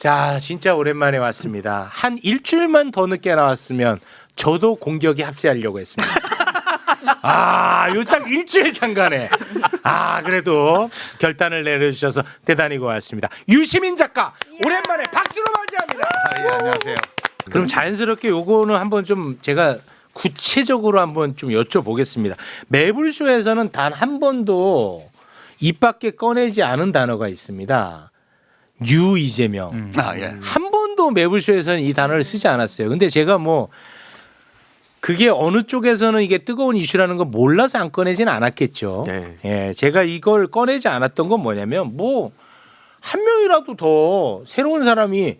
자, 진짜 오랜만에 왔습니다. 한 일주일만 더 늦게 나왔으면 저도 공격에 합세하려고 했습니다. 요 딱 일주일 상간에. 그래도 결단을 내려주셔서 대단히 고맙습니다. 유시민 작가, 오랜만에 박수로 맞이합니다. 예, 안녕하세요. 그럼 자연스럽게 요거는 한번 좀 제가 구체적으로 한번 좀 여쭤보겠습니다. 매불쇼에서는 단 한 번도 입 밖에 꺼내지 않은 단어가 있습니다. 유 이재명. 예. 한 번도 매불쇼에서는 이 단어를 쓰지 않았어요. 근데 제가 뭐 그게 어느 쪽에서는 이게 뜨거운 이슈라는 거 몰라서 안 꺼내지는 않았겠죠. 네. 예, 제가 이걸 꺼내지 않았던 건 뭐냐면 뭐 한 명이라도 더 새로운 사람이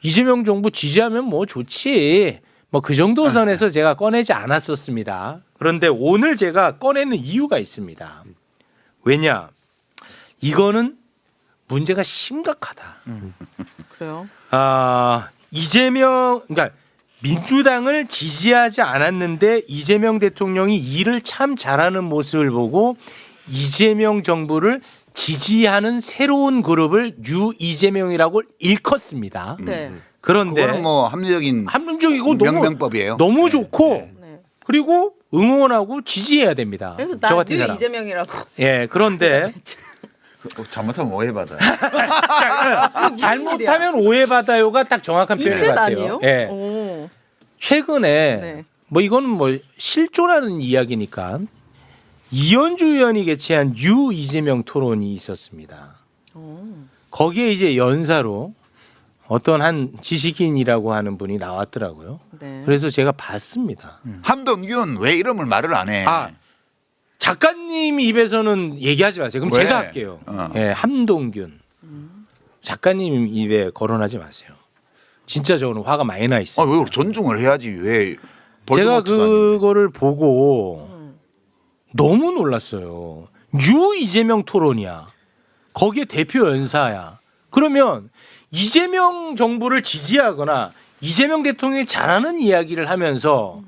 이재명 정부 지지하면 뭐 좋지. 뭐 그 정도 선에서 제가 꺼내지 않았었습니다. 그런데 오늘 제가 꺼내는 이유가 있습니다. 왜냐? 이거는 문제가 심각하다. 그래요? 이재명, 그러니까 민주당을 지지하지 않았는데 이재명 대통령이 일을 참 잘하는 모습을 보고 이재명 정부를 지지하는 새로운 그룹을 유 이재명이라고 일컫습니다. 네. 그런데 그거는 뭐 합리적인 합리적이고 명명법이에요. 너무 좋고 네. 그리고 응원하고 지지해야 됩니다. 그래서 저 같은 난 사람. 이재명이라고. 예, 그런데 잘못하면 오해받아요. 잘못하면 오해받아요가 딱 정확한 표현 이뜻 같아요. 아니에요? 예. 오. 최근에 네. 뭐 이거는 뭐 실존하는 이야기니까 이현주 의원이 개최한 유 이재명 토론이 있었습니다. 오. 거기에 이제 연사로 어떤 한 지식인이라고 하는 분이 나왔더라고요. 네. 그래서 제가 봤습니다. 함동균 왜 이름을 말을 안 해? 작가님 입에서는 얘기하지 마세요. 그럼 왜? 제가 할게요. 어. 예, 함동균. 작가님 입에 거론하지 마세요. 진짜 저는 화가 많이 나 있어요. 왜 존중을 해야지 왜? 제가 볼드모트도 아니고. 그거를 보고 너무 놀랐어요. 유 이재명 토론이야. 거기에 대표 연사야. 그러면 이재명 정부를 지지하거나 이재명 대통령이 잘하는 이야기를 하면서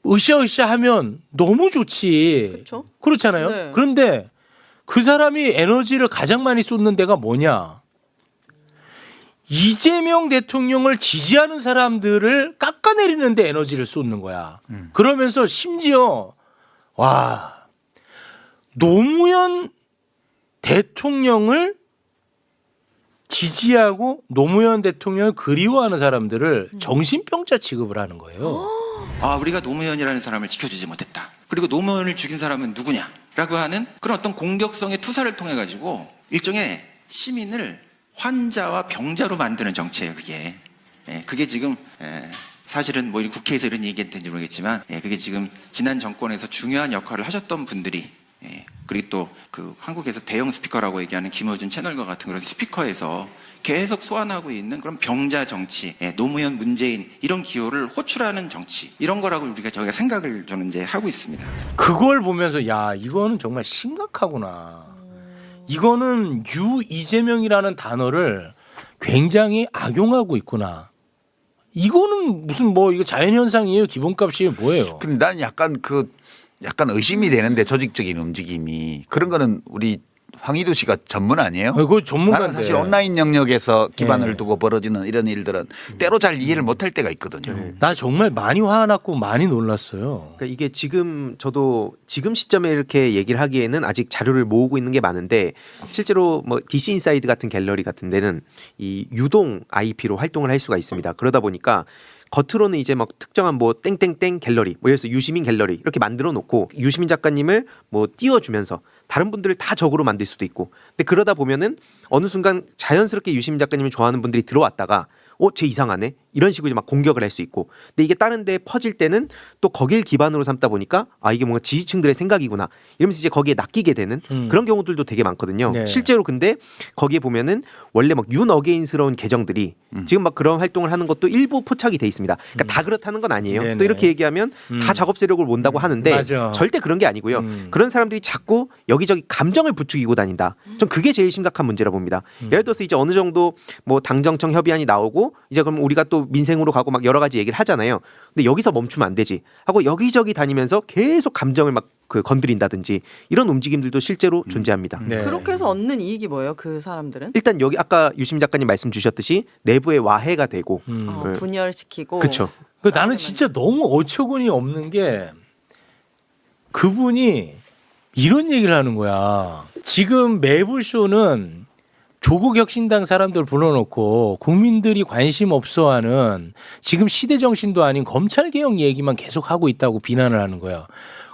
으쌰으쌰 하면 너무 좋지. 그쵸? 그렇잖아요. 네. 그런데 그 사람이 에너지를 가장 많이 쏟는 데가 뭐냐? 이재명 대통령을 지지하는 사람들을 깎아내리는 데 에너지를 쏟는 거야. 그러면서 심지어 와, 노무현 대통령을 지지하고 노무현 대통령을 그리워하는 사람들을 정신병자 취급을 하는 거예요. 우리가 노무현이라는 사람을 지켜주지 못했다. 그리고 노무현을 죽인 사람은 누구냐? 라고 하는 그런 어떤 공격성의 투사를 통해 가지고 일종의 시민을 환자와 병자로 만드는 정치예요, 그게. 그게 지금 사실은 뭐 국회에서 이런 얘기했는지 모르겠지만 그게 지금 지난 정권에서 중요한 역할을 하셨던 분들이 그리고 또 그 한국에서 대형 스피커라고 얘기하는 김어준 채널과 같은 그런 스피커에서 계속 소환하고 있는 그런 병자 정치, 노무현, 문재인 이런 기호를 호출하는 정치 이런 거라고 저희가 생각을 저는 이제 하고 있습니다. 그걸 보면서 야, 이거는 정말 심각하구나. 이거는 유 이재명이라는 단어를 굉장히 악용하고 있구나. 이거는 무슨 뭐 이거 자연현상이에요? 기본값이에요? 뭐예요? 근데 난 약간 의심이 되는데 조직적인 움직임이 그런 거는 우리 황희두 씨가 전문 아니에요? 그거 나는 전문가인데. 사실 온라인 영역에서 기반을 예. 두고 벌어지는 이런 일들은 때로 잘 이해를 못할 때가 있거든요. 나 정말 많이 화났고 많이 놀랐어요. 그러니까 이게 저도 지금 시점에 이렇게 얘기를 하기에는 아직 자료를 모으고 있는 게 많은데 실제로 뭐 DC 인사이드 같은 갤러리 같은 데는 이 유동 IP로 활동을 할 수가 있습니다. 그러다 보니까 겉으로는 이제 막 특정한 뭐 땡땡땡 갤러리, 뭐 예를 들어서 유시민 갤러리 이렇게 만들어 놓고 유시민 작가님을 뭐 띄워주면서 다른 분들을 다 적으로 만들 수도 있고, 근데 그러다 보면은 어느 순간 자연스럽게 유시민 작가님을 좋아하는 분들이 들어왔다가 쟤 이상하네 이런 식으로 이제 막 공격을 할 수 있고, 근데 이게 다른 데 퍼질 때는 또 거길 기반으로 삼다 보니까 이게 뭔가 지지층들의 생각이구나 이러면서 이제 거기에 낚이게 되는 그런 경우들도 되게 많거든요. 네. 실제로 근데 거기에 보면은 원래 막 윤어게인스러운 계정들이 지금 막 그런 활동을 하는 것도 일부 포착이 돼 있습니다. 그러니까 다 그렇다는 건 아니에요. 네네. 또 이렇게 얘기하면 다 작업 세력을 몬다고 하는데 맞아. 절대 그런 게 아니고요. 그런 사람들이 자꾸 여기저기 감정을 부추기고 다닌다. 전 그게 제일 심각한 문제라 봅니다. 예를 들어서 이제 어느 정도 뭐 당정청 협의안이 나오고 이제 그럼 우리가 또 또 민생으로 가고 막 여러 가지 얘기를 하잖아요. 근데 여기서 멈추면 안 되지 하고 여기저기 다니면서 계속 감정을 막 그 건드린다든지 이런 움직임들도 실제로 존재합니다. 네. 그렇게 해서 얻는 이익이 뭐예요? 그 사람들은 일단 여기 아까 유심 작가님 말씀 주셨듯이 내부의 와해가 되고 네. 분열시키고 그렇죠. 나는 진짜 너무 어처구니 없는 게 그분이 이런 얘기를 하는 거야. 지금 매불쇼는 조국 혁신당 사람들 불러놓고 국민들이 관심 없어하는 지금 시대 정신도 아닌 검찰 개혁 얘기만 계속 하고 있다고 비난을 하는 거야.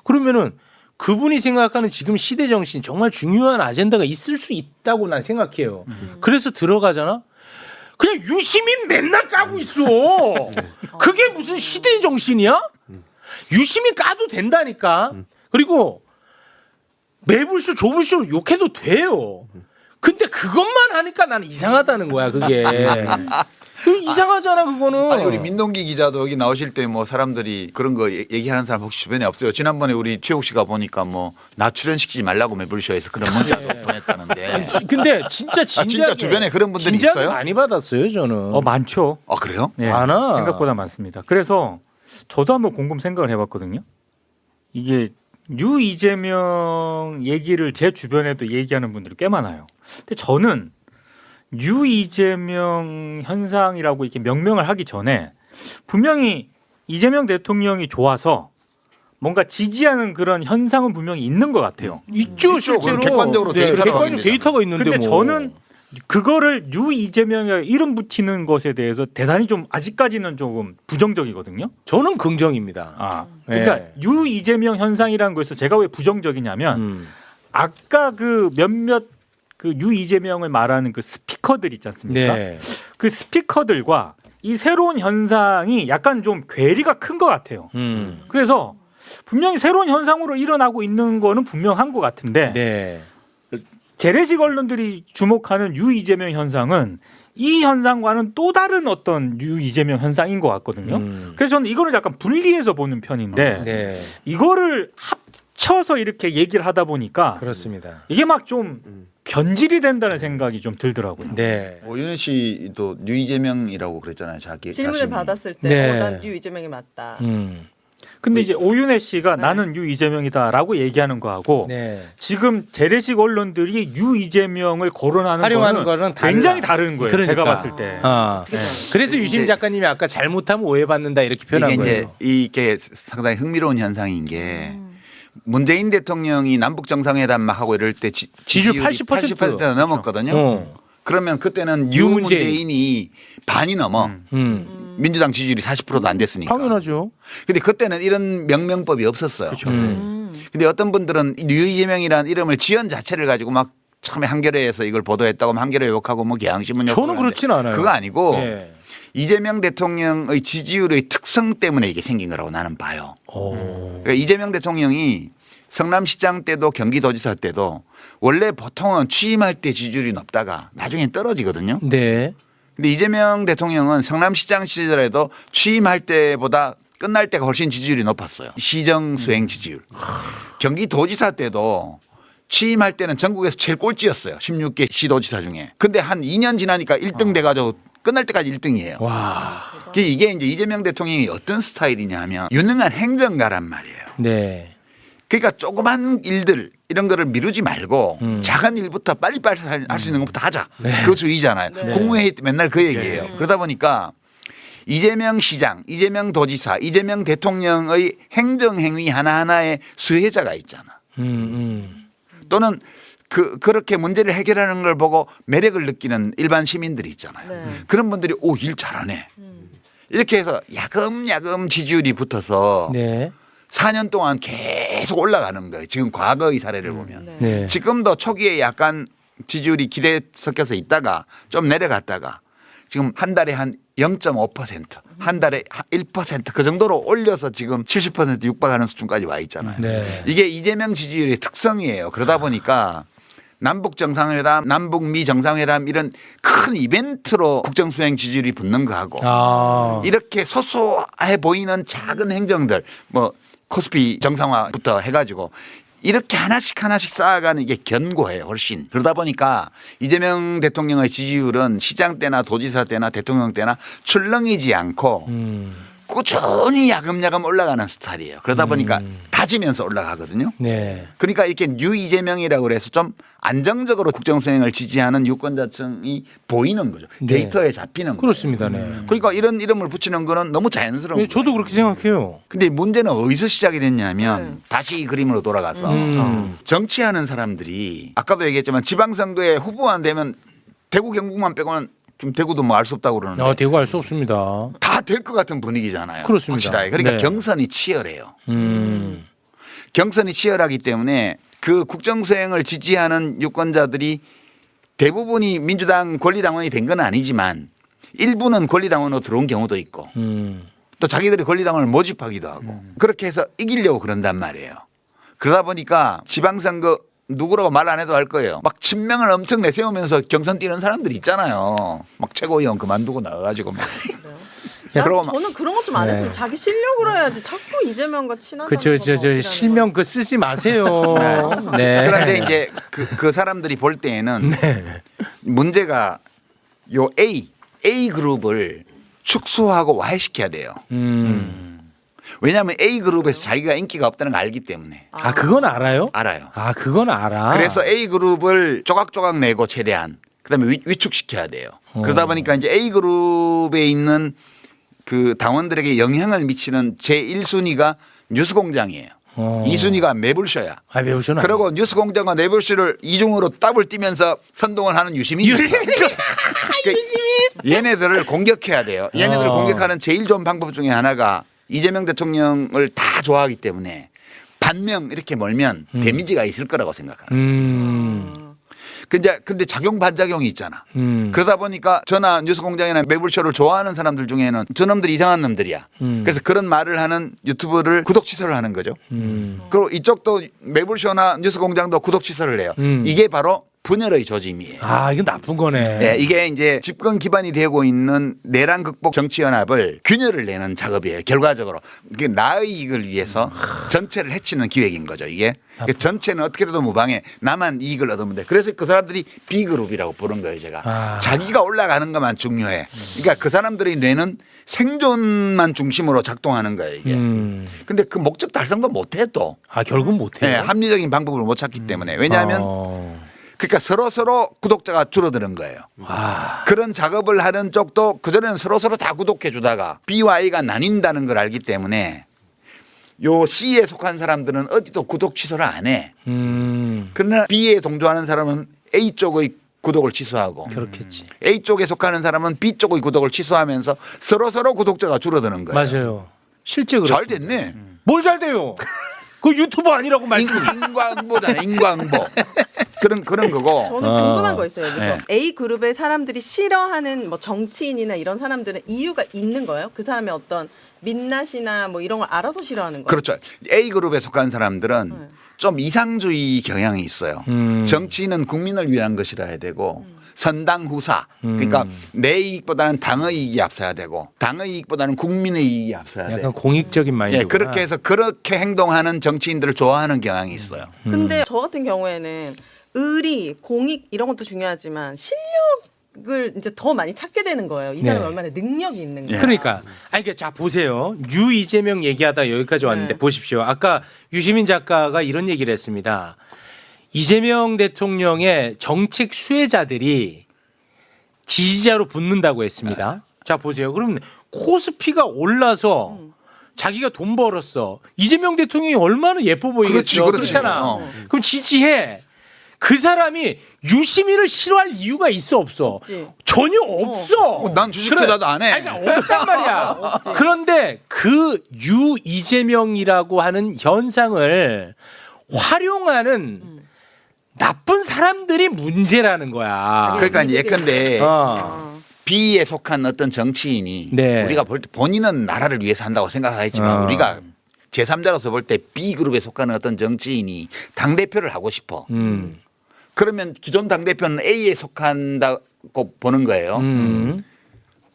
그러면은 그분이 생각하는 지금 시대 정신 정말 중요한 아젠다가 있을 수 있다고 난 생각해요. 그래서 들어가잖아. 그냥 유시민 맨날 까고 있어. 그게 무슨 시대 정신이야? 유시민 까도 된다니까. 그리고 매불쇼 조불쇼 욕해도 돼요. 근데 그것만 하니까 나는 이상하다는 거야 그게. 이상하잖아 그거는. 아니 우리 민동기 기자도 여기 나오실 때 뭐 사람들이 그런 거 얘기하는 사람 혹시 주변에 없어요? 지난번에 우리 최욱 씨가 보니까 뭐 나 출연시키지 말라고 매불쇼에서 그런 문자도 보냈다는데. 근데 진짜 진지하게 진짜 주변에 그런 분들이 진지하게 있어요? 많이 받았어요 저는. 많죠. 아 그래요? 네, 많아. 생각보다 많습니다. 그래서 저도 한번 곰곰 생각을 해봤거든요. 이게 유 이재명 얘기를 제 주변에도 얘기하는 분들이 꽤 많아요. 근데 저는 유 이재명 현상이라고 이렇게 명명을 하기 전에 분명히 이재명 대통령이 좋아서 뭔가 지지하는 그런 현상은 분명히 있는 것 같아요. 있죠 실제로. 그건 객관적으로 데이터로 객관적으로 확인되잖아요. 데이터가 있는데 근데 뭐. 저는 그거를 유 이재명에 이름 붙이는 것에 대해서 대단히 좀 아직까지는 조금 부정적이거든요. 저는 긍정입니다. 그러니까 네. 유 이재명 현상이라는 거에서 제가 왜 부정적이냐면 아까 그 몇몇 그 유 이재명을 말하는 그 스피커들 있지 않습니까? 네. 그 스피커들과 이 새로운 현상이 약간 좀 괴리가 큰 것 같아요. 그래서 분명히 새로운 현상으로 일어나고 있는 거는 분명한 것 같은데 네. 재래식 언론들이 주목하는 유 이재명 현상은 이 현상과는 또 다른 어떤 유 이재명 현상인 것 같거든요. 그래서 저는 이거를 약간 분리해서 보는 편인데 네. 이거를 합쳐서 이렇게 얘기를 하다 보니까 그렇습니다. 이게 막 좀 변질이 된다는 생각이 좀 들더라고요. 네. 오윤혜 씨도 유이재명이라고 그랬잖아요. 질문을 자신이. 받았을 때 네. 난 유이재명이 맞다. 근데 이제 오윤혜 씨가 네. 나는 유 이재명이다라고 얘기하는 거하고 네. 지금 재래식 언론들이 유 이재명을 거론하는 활용하는 거는 거는 달라. 굉장히 다른 거예요. 그러니까. 제가 봤을 때. 아. 어떻게 다른 그래서 유심 이제- 작가님이 아까 잘못하면 오해받는다 이렇게 표현한 이게 거예요. 이게 상당히 흥미로운 현상인 게 문재인 대통령이 남북 정상회담 막 하고 이럴 때 지지율 지지율이 80% 넘었거든요. 그러면 그때는 유문재인. 유문재인이 반이 넘어. 민주당 지지율이 40%도 안 됐으니까. 당연하죠. 근데 그때는 이런 명명법이 없었어요. 근데 어떤 분들은 유이재명이라는 이름을 지연 자체를 가지고 막 처음에 한겨레에서 이걸 보도했다고 하면 한겨레 욕하고 뭐 경향신문 욕하고 저는 그러는데 그렇진 않아요. 그거 아니고 네. 이재명 대통령의 지지율의 특성 때문에 이게 생긴 거라고 나는 봐요. 그러니까 이재명 대통령이 성남시장 때도 경기도지사 때도 원래 보통은 취임할 때 지지율이 높다가 나중에 떨어지거든요. 네. 근데 이재명 대통령은 성남시장 시절에도 취임할 때보다 끝날 때가 훨씬 지지율이 높았어요. 시정 수행 지지율. 경기도지사 때도 취임할 때는 전국에서 제일 꼴찌였어요. 16개 시도지사 중에. 근데 한 2년 지나니까 1등 돼가지고 끝날 때까지 1등이에요. 와. 이게 이제 이재명 대통령이 어떤 스타일이냐 하면 유능한 행정가란 말이에요. 네. 그러니까 조그만 일들 이런 거를 미루지 말고 작은 일부터 빨리빨리 할 수 있는 것부터 하자. 그 주의잖아요. 네. 국무회의 때 맨날 그 얘기예요. 그러다 보니까 이재명 시장, 이재명 도지사, 이재명 대통령의 행정행위 하나하나에 수혜자가 있잖아. 또는 그렇게 문제를 해결하는 걸 보고 매력을 느끼는 일반 시민들이 있잖아요. 네. 그런 분들이 오, 일 잘하네. 이렇게 해서 야금야금 지지율이 붙어서 네. 4년 동안 계속 올라가는 거예요. 지금 과거의 사례를 보면. 네. 네. 지금도 초기에 약간 지지율이 기대에 섞여서 있다가 좀 내려갔다가 지금 한 달에 한 0.5%, 한 달에 1% 그 정도로 올려서 지금 70% 육박하는 수준까지 와 있잖아요. 네. 이게 이재명 지지율의 특성이에요. 그러다 보니까 남북 정상회담, 남북미 정상회담 이런 큰 이벤트로 국정수행 지지율이 붙는 거하고 아. 이렇게 소소해 보이는 작은 행정들 뭐 코스피 정상화부터 해가지고 이렇게 하나씩 쌓아가는 게 견고해요, 훨씬. 그러다 보니까 이재명 대통령의 지지율은 시장 때나 도지사 때나 대통령 때나 출렁이지 않고 꾸준히 야금야금 올라가는 스타일이에요. 그러다 보니까 다지면서 올라가거든요. 네. 그러니까 이렇게 뉴 이재명이라고 그래서 좀 안정적으로 국정수행을 지지하는 유권자층이 보이는 거죠. 네. 데이터에 잡히는 거죠. 그렇습니다. 네. 그러니까 이런 이름을 붙이는 거는 너무 자연스러운 네, 거예요. 저도 그렇게 생각해요. 근데 문제는 어디서 시작이 됐냐면 다시 이 그림으로 돌아가서 정치하는 사람들이 아까도 얘기했지만 지방선거에 후보 안 되면 대구 경북만 빼고는 좀 대구도 뭐 알 수 없다고 그러는데 대구 알 수 없습니다. 다 될 것 같은 분위기잖아요. 그렇습니다. 확실하게. 그러니까 네. 경선이 치열해요. 경선이 치열하기 때문에 그 국정수행을 지지하는 유권자들이 대부분이 민주당 권리당원이 된 건 아니지만 일부는 권리당원으로 들어온 경우도 있고 또 자기들이 권리당원을 모집하기도 하고 그렇게 해서 이기려고 그런단 말이에요. 그러다 보니까 지방선거 누구라고 말 안 해도 알 거예요. 막 친명을 엄청 내세우면서 경선 뛰는 사람들이 있잖아요. 막 최고위원 그만두고 나가가지고 막. 그러고 막 저는 그런 것 좀 안 했으면 네. 자기 실력으로 해야지 자꾸 이재명과 친하다는 그쵸, 저 실명 그 쓰지 마세요. 네. 그런데 이제 그 사람들이 볼 때에는 문제가 요 A 그룹을 축소하고 와해시켜야 돼요. 왜냐하면 A 그룹에서 자기가 인기가 없다는 걸 알기 때문에 아, 그건 알아요? 알아요. 아, 그건 알아. 그래서 A 그룹을 조각조각 내고 최대한 그다음에 위축시켜야 돼요. 그러다 보니까 이제 A 그룹에 있는 그 당원들에게 영향을 미치는 제 1순위가 뉴스공장이에요. 2순위가 매불쇼야. 아, 매우셔는 그리고 뉴스공장과 매불쇼를 이중으로 더블 뛰면서 선동을 하는 유시민이 있어요. 얘네들을 공격해야 돼요. 얘네들을 공격하는 제일 좋은 방법 중에 하나가 이재명 대통령을 다 좋아하기 때문에 반명 이렇게 몰면 데미지가 있을 거라고 생각합니다. 근데 작용 반작용이 있잖아. 그러다 보니까 저나 뉴스공장이나 매불쇼를 좋아하는 사람들 중에는 저놈들이 이상한 놈들이야. 그래서 그런 말을 하는 유튜브를 구독 취소를 하는 거죠. 그리고 이쪽도 매불쇼나 뉴스공장도 구독 취소를 해요. 이게 바로 분열의 조짐이에요. 아, 이건 나쁜 거네. 네, 이게 이제 집권 기반이 되고 있는 내란 극복 정치연합을 균열을 내는 작업이에요. 결과적으로 이게 나의 이익을 위해서 전체를 해치는 기획인 거죠. 이게 전체는 어떻게든 무방해. 나만 이익을 얻으면 돼. 그래서 그 사람들이 B그룹이라고 부른 거예요. 제가 자기가 올라가는 것만 중요해. 그러니까 그 사람들이 뇌는 생존만 중심으로 작동하는 거예요. 이게. 근데 그 목적 달성도 못해 또. 아, 결국 못해요. 네, 합리적인 방법을 못 찾기 때문에. 왜냐하면 그러니까 서로 구독자가 줄어드는 거예요. 그런 작업을 하는 쪽도 그전에는 서로 다 구독해 주다가 B와 A가 나뉜다는 걸 알기 때문에 요 C에 속한 사람들은 어디도 구독 취소를 안 해. 그러나 B에 동조하는 사람은 A 쪽의 구독을 취소하고 그렇겠지. A 쪽에 속하는 사람은 B 쪽의 구독을 취소하면서 서로 구독자가 줄어드는 거예요. 맞아요. 실제 잘 그렇습니다. 됐네. 뭘 잘 돼요? 그 유튜버 아니라고 말씀. 인과응보잖아요. 인과응보. 그런 거고. 저는 궁금한 거 있어요. 여기서 네. A 그룹의 사람들이 싫어하는 뭐 정치인이나 이런 사람들은 이유가 있는 거예요? 그 사람의 어떤 민낯이나 뭐 이런 걸 알아서 싫어하는 거예요? 그렇죠. A 그룹에 속한 사람들은 좀 이상주의 경향이 있어요. 정치인은 국민을 위한 것이라 해야 되고 선당 후사. 그러니까 내 이익보다는 당의 이익이 앞서야 되고 당의 이익보다는 국민의 이익이 앞서야 약간 돼요. 공익적인 마인드. 예, 그렇게 해서 그렇게 행동하는 정치인들을 좋아하는 경향이 있어요. 근데 저 같은 경우에는 의리, 공익 이런 것도 중요하지만 실력을 이제 더 많이 찾게 되는 거예요. 이 사람이 네. 얼마나 능력이 있는가. 예. 그러니까 아니 자 보세요. 유 이재명 얘기하다 여기까지 왔는데 네. 보십시오. 아까 유시민 작가가 이런 얘기를 했습니다. 이재명 대통령의 정책 수혜자들이 지지자로 붙는다고 했습니다. 자 보세요. 그럼 코스피가 올라서 자기가 돈 벌었어. 이재명 대통령이 얼마나 예뻐 보이겠어. 그렇지. 그렇잖아. 그럼 지지해. 그 사람이 유시민을 싫어할 이유가 있어 없어? 없지. 전혀 없어. 난 주식 투자도 안 해. 아니, 그러니까 없단 말이야. 없지. 그런데 그 유 이재명이라고 하는 현상을 활용하는 나쁜 사람들이 문제라는 거야. 그러니까 예컨대 어. B에 속한 어떤 정치인이 네. 우리가 볼 때 본인은 나라를 위해서 한다고 생각하겠지만 우리가 제3자로서 볼 때 B그룹에 속하는 어떤 정치인이 당대표를 하고 싶어. 그러면 기존 당대표는 A에 속한다고 보는 거예요.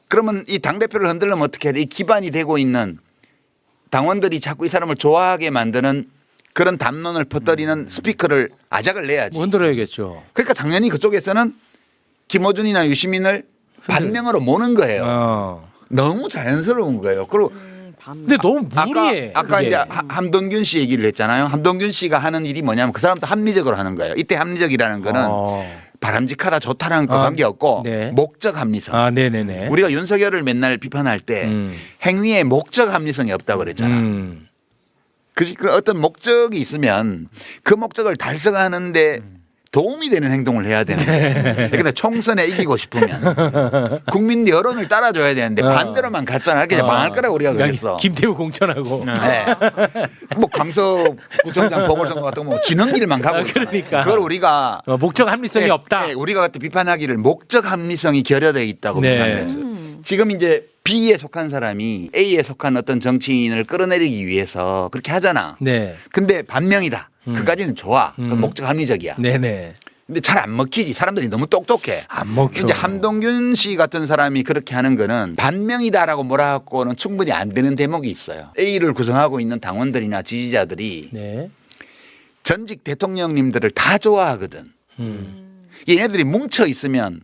그러면 이 당대표를 흔들려면 어떻게 해야 돼? 이 기반이 되고 있는 당원들이 자꾸 이 사람을 좋아하게 만드는 그런 담론을 퍼뜨리는 스피커를 아작을 내야지. 흔들어야겠죠. 그러니까 당연히 그쪽에서는 김어준이나 유시민을 반명으로 모는 거예요. 너무 자연스러운 거예요. 그리고 근데 너무 무리해. 아까 그게. 이제 함동균 씨 얘기를 했잖아요. 함동균 씨가 하는 일이 뭐냐면 그 사람도 합리적으로 하는 거예요. 이때 합리적이라는 거는 바람직하다 좋다라는 거 관계없고 네. 목적 합리성. 아, 네네네. 우리가 윤석열을 맨날 비판할 때 행위에 목적 합리성이 없다고 그랬잖아. 그 어떤 목적이 있으면 그 목적을 달성하는데 도움이 되는 행동을 해야 되는 거예요. 그러니까 총선에 이기고 싶으면 국민 여론을 따라줘야 되는데 반대로만 갔잖아. 그냥 망할 거라고 우리가 그랬어. 김태우 공천하고. 네. 뭐 강서구청장 보궐선거 같은 거 뭐 지는 길만 가고 있잖아. 그러니까. 그걸 우리가 목적 합리성이 없다. 네, 우리가 그때 비판하기를 목적 합리성이 결여되어 있다고 네. 비판했어요. 지금 이제 B에 속한 사람이 A에 속한 어떤 정치인을 끌어내리기 위해서 그렇게 하잖아. 네. 근데 반명이다. 그까지는 좋아. 그건 목적 합리적이야. 네네. 근데 잘 안 먹히지. 사람들이 너무 똑똑해. 안 먹혀. 이제 함동균 씨 같은 사람이 그렇게 하는 거는 반명이다라고 뭐라 갖고는 충분히 안 되는 대목이 있어요. A를 구성하고 있는 당원들이나 지지자들이 네. 전직 대통령님들을 다 좋아하거든. 얘네들이 뭉쳐 있으면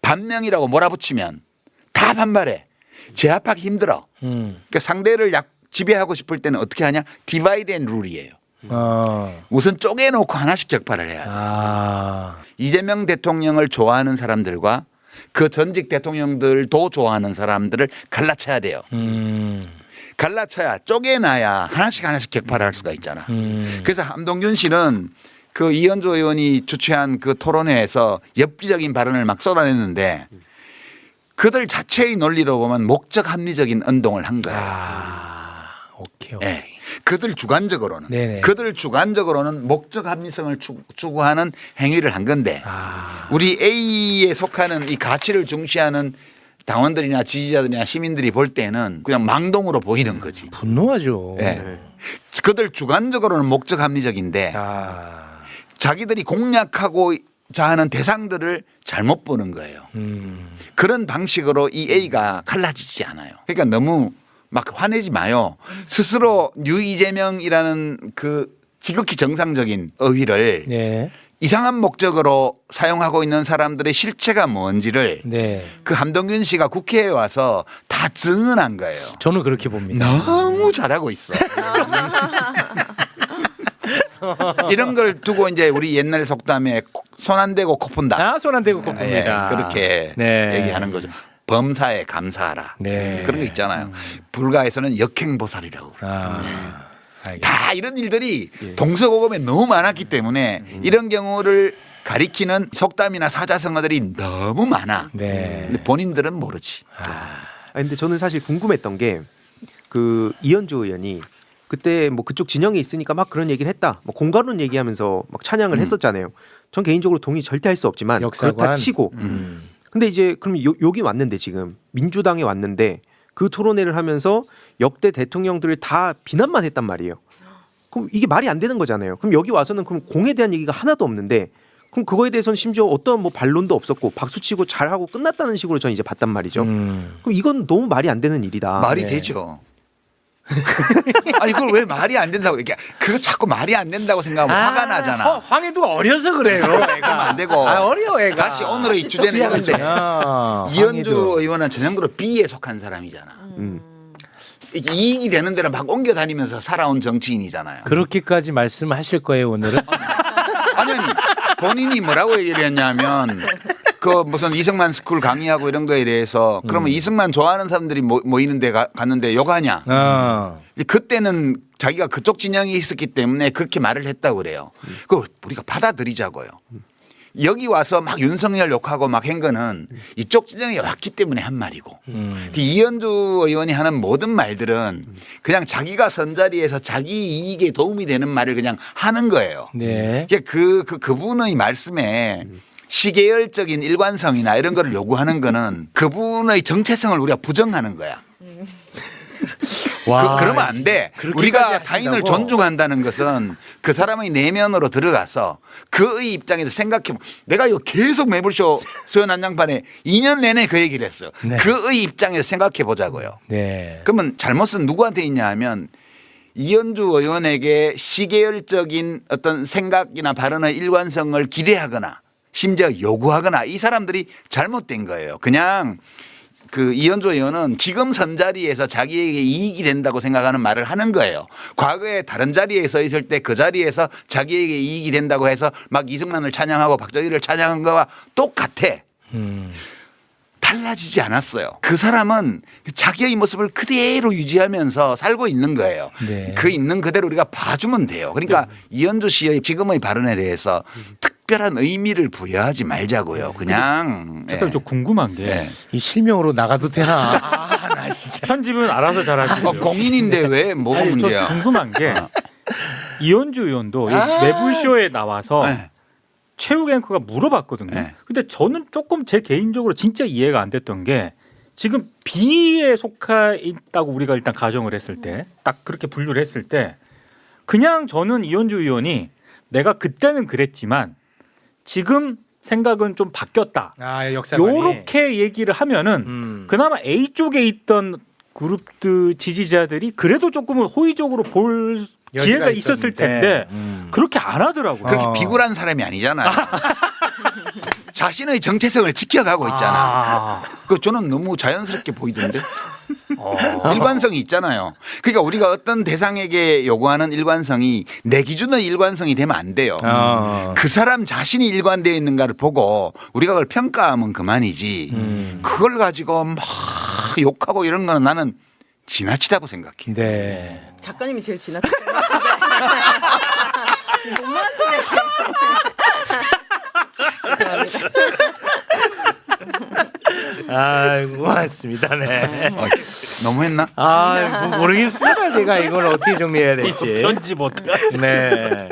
반명이라고 몰아붙이면 다 반발해. 제압하기 힘들어. 그러니까 상대를 지배하고 싶을 때는 어떻게 하냐? 디바이드 앤 룰이에요. 우선 쪼개놓고 하나씩 격파를 해야 돼. 이재명 대통령을 좋아하는 사람들과 그 전직 대통령들도 좋아하는 사람들을 갈라쳐야 돼요. 갈라쳐야 쪼개놔야 하나씩 격파를 할 수가 있잖아. 그래서 함동균 씨는 그 이현주 의원이 주최한 그 토론회에서 엽기적인 발언을 막 쏟아냈는데 그들 자체의 논리로 보면 목적 합리적인 운동을 한 거예요. 오케이. 네. 그들 주관적으로는 네네. 그들 주관적으로는 목적 합리성을 추구하는 행위를 한 건데 우리 A에 속하는 이 가치를 중시하는 당원들이나 지지자들이나 시민들이 볼 때는 그냥 망동으로 보이는 거지. 분노하죠. 네. 그들 주관적으로는 목적 합리적인데 자기들이 공략하고자 하는 대상들을 잘못 보는 거예요. 그런 방식으로 이 A가 갈라지지 않아요. 그러니까 너무 막 화내지 마요. 스스로 유이재명이라는 그 지극히 정상적인 어휘를 네. 이상한 목적으로 사용하고 있는 사람들의 실체가 뭔지를 네. 그 함동균 씨가 국회에 와서 다 증언한 거예요. 저는 그렇게 봅니다. 너무 잘하고 있어. 이런 걸 두고 이제 우리 옛날 속담에 손 안 대고 코 푼다. 손 안 대고 코 예, 풉니다. 그렇게 네. 얘기하는 거죠. 범사에 감사하라. 네. 그런 거 있잖아요. 불가에서는 역행보살이라고. 알겠습니다. 다 이런 일들이 동서고금에 너무 많았기 때문에 이런 경우를 가리키는 속담이나 사자성어들이 너무 많아. 네. 근데 본인들은 모르지. 근데 저는 사실 궁금했던 게 그 이현주 의원이 그때 뭐 그쪽 진영에 있으니까 막 그런 얘기를 했다. 뭐 공간론 얘기하면서 막 찬양을 했었잖아요. 전 개인적으로 동의 절대 할 수 없지만 역사관. 그렇다 치고. 근데 이제 그럼 여기 왔는데 지금 민주당에 왔는데 그 토론회를 하면서 역대 대통령들을 다 비난만 했단 말이에요. 그럼 이게 말이 안 되는 거잖아요. 그럼 여기 와서는 그럼 공에 대한 얘기가 하나도 없는데 그럼 그거에 대해서는 심지어 어떤 뭐 반론도 없었고 박수치고 잘하고 끝났다는 식으로 저는 이제 봤단 말이죠. 그럼 이건 너무 말이 안 되는 일이다. 말이 네. 되죠. 아니 그걸 왜 말이 안 된다고 이게 그거 자꾸 말이 안 된다고 생각하면 화가 나잖아. 황해도가 어려서 그래요. 그러면 안 되고. 어려워 애가. 다시 오늘의 주제는 이건데 이현주 의원은 전형적으로 B에 속한 사람이잖아. 이게 이익이 되는 데로 막 옮겨 다니면서 살아온 정치인이잖아요. 그렇게까지 말씀하실 거예요 오늘은? 아니 본인이 뭐라고 얘기를 했냐면 그 무슨 이승만 스쿨 강의하고 이런 거에 대해서 그러면 이승만 좋아하는 사람들이 모이는 데 갔는데 욕하냐. 그때는 자기가 그쪽 진영에 있었기 때문에 그렇게 말을 했다고 그래요. 그걸 우리가 받아들이자고요. 여기 와서 막 윤석열 욕하고 막 한 거는 이쪽 진영에 왔기 때문에 한 말이고 그 이현주 의원이 하는 모든 말들은 그냥 자기가 선 자리에서 자기 이익에 도움이 되는 말을 그냥 하는 거예요. 네. 그분의 말씀에 시계열적인 일관성이나 이런 거를 요구하는 거는 그분의 정체성을 우리가 부정하는 거야. 와, 그러면 안 돼. 그렇게까지 우리가 하신다고? 타인을 존중한다는 것은 그 사람의 내면으로 들어가서 그의 입장에서 생각해보면 내가 이거 계속 매불쇼 소연 한장판에 2년 내내 그 얘기를 했어요. 네. 그의 입장에서 생각해 보자고요. 네. 그러면 잘못은 누구한테 있냐 하면 이현주 의원에게 시계열적인 어떤 생각이나 발언의 일관성을 기대하거나 심지어 요구하거나 이 사람들이 잘못된 거예요. 그냥 그 이현주 의원은 지금 선 자리에서 자기에게 이익이 된다고 생각하는 말을 하는 거예요. 과거에 다른 자리에 서 있을 때 그 자리에서 자기에게 이익이 된다고 해서 막 이승만을 찬양하고 박정희를 찬양한 거와 똑같아. 달라지지 않았어요. 그 사람은 자기의 모습을 그대로 유지하면서 살고 있는 거예요. 네. 그 있는 그대로 우리가 봐주면 돼요. 그러니까 이현주 씨의 지금의 발언에 대해서 특별한 의미를 부여하지 말자고요. 그냥. 잠깐 좀 궁금한 게 예. 이 실명으로 나가도 되나? 아, 나 진짜. 편집은 알아서 잘하시고 공인인데 왜 뭐가 아니, 저 문제야? 궁금한 게 이현주 의원도 이 아, 매불쇼에 나와서 네. 최욱 앵커가 물어봤거든요. 네. 근데 저는 조금 제 개인적으로 진짜 이해가 안 됐던 게 지금 B에 속해 있다고 우리가 일단 가정을 했을 때 딱 그렇게 분류를 했을 때 그냥 저는 이현주 의원이 내가 그때는 그랬지만 지금 생각은 좀 바뀌었다. 아, 역사관이. 요렇게 얘기를 하면은 그나마 A 쪽에 있던 그룹들 지지자들이 그래도 조금은 호의적으로 볼 여지가 기회가 있었을 텐데 그렇게 안 하더라고요. 그렇게 비굴한 사람이 아니잖아요. 자신의 정체성을 지켜가고 있잖아. 아. 그 저는 너무 자연스럽게 보이던데. 어. 일관성이 있잖아요. 그러니까 우리가 어떤 대상에게 요구하는 일관성이 내 기준의 일관성이 되면 안 돼요. 그 사람 자신이 일관되어 있는가를 보고 우리가 그걸 평가하면 그만이지. 그걸 가지고 막 욕하고 이런 거는 나는 지나치다고 생각해. 네. 작가님이 제일 지나쳤어요. 너무하시네. 죄송합니다. 아이고, 고맙습니다. 네. 너무했나? 아, 모르겠습니다. 제가 이걸 어떻게 정리해야 될지. 편집 어떻게? 네.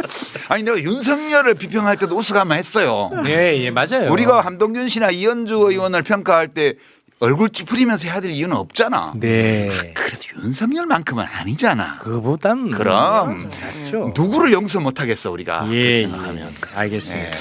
아니 내가 윤석열을 비평할 때도 우스가만 했어요. 예, 예, 맞아요. 우리가 한동균 씨나 이현주 의원을 평가할 때 얼굴 찌푸리면서 해야 될 이유는 없잖아. 네. 그래도 윤석열만큼은 아니잖아. 그보단 그럼 낫죠. 누구를 용서 못 하겠어 우리가. 예, 그렇게 생각하면. 알겠습니다. 예.